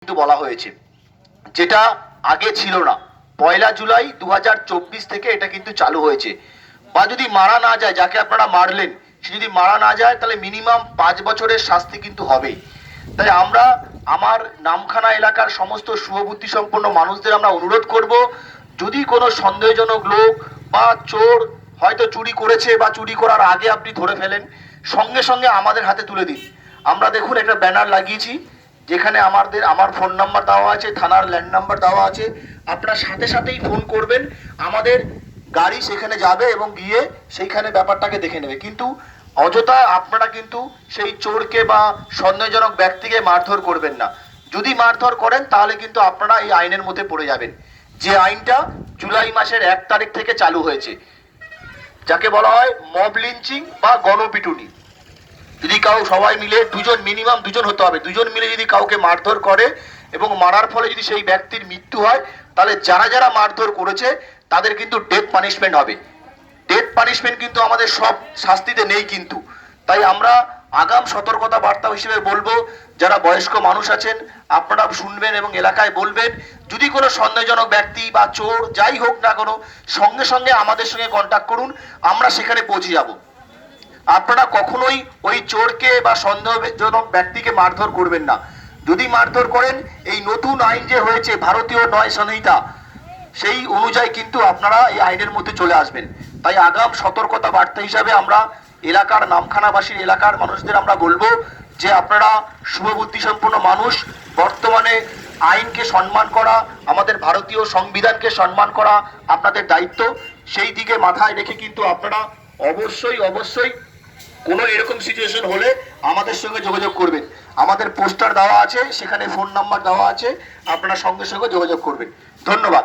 কিন্তু বলা হয়েছে, যেটা আগে ছিল না। 1 জুলাই 2024 থেকে এটা কিন্তু চালু হয়েছে। বা যদি মারা না যায়, যাকে আপনারা মারলেন সে যদি মারা না যায়, তাহলে মিনিমাম 5 বছরের শাস্তি কিন্তু হবেই। তাই আমরা আমার নামখানা এলাকার সমস্ত শুভবুদ্ধি সম্পন্ন মানুষদের আমরা অনুরোধ করব, যদি কোনো সন্দেহজনক লোক বা চোর হয়তো চুরি করেছে বা চুরি করার আগে আপনি ধরে ফেলেন, সঙ্গে সঙ্গে আমাদের হাতে তুলে দিন। আমরা দেখুন একটা ব্যানার লাগিয়েছি, যেখানে আমার ফোন নাম্বার দেওয়া আছে, থানার ল্যান্ড নাম্বার দেওয়া আছে। আপনারা সাথে সাথেই ফোন করবেন, আমাদের গাড়ি সেখানে যাবে এবং গিয়ে সেইখানে ব্যাপারটাকে দেখে নেবে। কিন্তু অযথা আপনারা কিন্তু সেই চোরকে বা সন্দেহজনক ব্যক্তিকে মারধর করবেন না। যদি মারধর করেন তাহলে কিন্তু আপনারা এই আইনের মধ্যে পড়ে যাবেন, যে আইনটা জুলাই মাসের 1 তারিখ থেকে চালু হয়েছে, যাকে বলা হয় মব লিঞ্চিং বা গণপিটুনি। যদি সবাই মিলে মিনিমাম দুজন হতে হবে, দুজন মিলে যদি কাউকে মারধর করে এবং মারার ফলে যদি সেই ব্যক্তির মৃত্যু হয়, তাহলে যারা যারা মারধর করেছে তাদের কিন্তু ডেথ পানিশমেন্ট হবে। ডেথ পানিশমেন্ট কিন্তু আমাদের সব শাস্তিতে নেই কিন্তু। তাই আমরা আগাম সতর্কতা বার্তা হিসেবে বলবো, যারা বয়স্ক মানুষ আছেন আপনারা শুনবেন এবং এলাকায় বলবেন, যদি কোনো সন্দেহজনক ব্যক্তি বা চোর যাই হোক না কোনো, সঙ্গে সঙ্গে আমাদের সঙ্গে কন্ট্যাক্ট করুন, আমরা সেখানে পৌঁছে যাব। আপনারা কখনোই ওই চোরকে বা সন্দেহজনক ব্যক্তিকে মারধর করবেন না। যদি মারধর করেন, এই নতুন আইন যে হয়েছে ভারতীয় ন্যায় সংহিতা, সেই অনুযায়ী কিন্তু আপনারা এই আইনের মধ্যে চলে আসবেন। তাই আগাম সতর্কতা বার্তা হিসাবে আমরা এলাকার নামখানাবাসীর এলাকার মানুষদের আমরা বলবো যে আপনারা শুভবুদ্ধি সম্পন্ন মানুষ, বর্তমানে আইনকে সম্মান করা, আমাদের ভারতীয় সংবিধানকে সম্মান করা আপনাদের দায়িত্ব। সেই দিকে মাথায় রেখে কিন্তু আপনারা অবশ্যই কোনো এরকম সিচুয়েশন হলে আমাদের সঙ্গে যোগাযোগ করবেন। আমাদের পোস্টার দেওয়া আছে, সেখানে ফোন নাম্বার দেওয়া আছে, আপনারা সঙ্গে সঙ্গে যোগাযোগ করবেন। ধন্যবাদ।